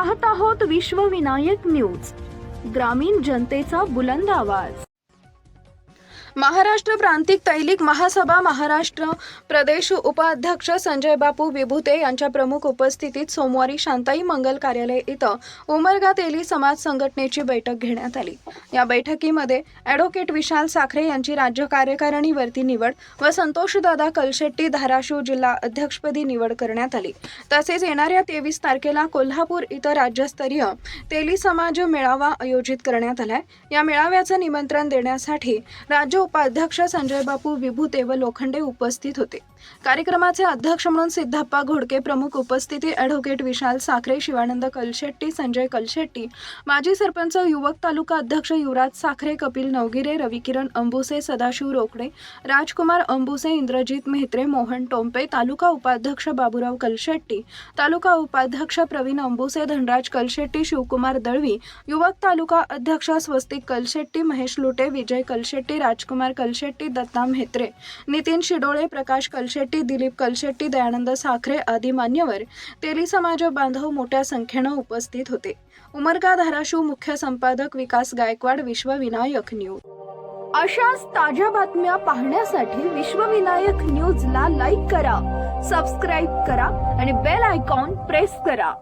पाहत आहोत विश्वविनायक न्यूज, ग्रामीण जनतेचा बुलंद आवाज। महाराष्ट्र प्रांतिक तैलिक महासभा महाराष्ट्र प्रदेश उपाध्यक्ष संजय बापू विभूते यांच्या प्रमुख उपस्थितीत सोमवारी शांताई मंगल कार्यालय इथं उमरगा तेली समाज संघटनेची बैठक घेण्यात आली। या बैठकीमध्ये ॲडव्होकेट विशाल साखरे यांची राज्य कार्यकारिणीवरती निवड व संतोषदादा कलशेट्टी धाराशिव जिल्हा अध्यक्षपदी निवड करण्यात आली। तसेच येणाऱ्या 23 तारखेला कोल्हापूर इथं राज्यस्तरीय तेली समाज मेळावा आयोजित करण्यात आलाय। या मेळाव्याचं निमंत्रण देण्यासाठी राज्य उपाध्यक्ष संजय बापू विभूते व लोखंडे उपस्थित होते। कार्यक्रमाचे अध्यक्ष म्हणून सिद्धप्पा घोडके, प्रमुख उपस्थिती ॲडव्होकेट विशाल साखरे, शिवानंद कलशेट्टी, संजय कलशेट्टी, माजी सरपंच युवक तालुका अध्यक्ष युवराज साखरे, कपिल नवगिरे, रविकिरण अंबुसे, सदाशिव रोकडे, राजकुमार अंबुसे, इंद्रजित मेहत्रे, मोहन टोंपे, तालुका उपाध्यक्ष बाबूराव कलशेट्टी, तालुका उपाध्यक्ष प्रवीण अंबुसे, धनराज कलशेट्टी, शिवकुमार दळवी, युवक तालुका अध्यक्ष स्वस्तिक कलशेट्टी, महेश लुटे, विजय कलशेट्टी, राजकुमार कलशेट्टी, दत्ता मेहत्रे, नितीन शिडोळे, प्रकाश कलशेट्टी, दिलीप कलशेट्टी, दयानंद साखरे आदी मान्यवर तेली समाज बांधव मोठ्या संख्येने उपस्थित होते। उमरगा धाराशिव मुख्य संपादक विकास गायकवाड, विश्वविनायक न्यूज। अशाच ताज्या बातम्या पाहण्यासाठी विश्वविनायक न्यूजला लाईक करा, सबस्क्राईब करा आणि बेल आयकॉन प्रेस करा।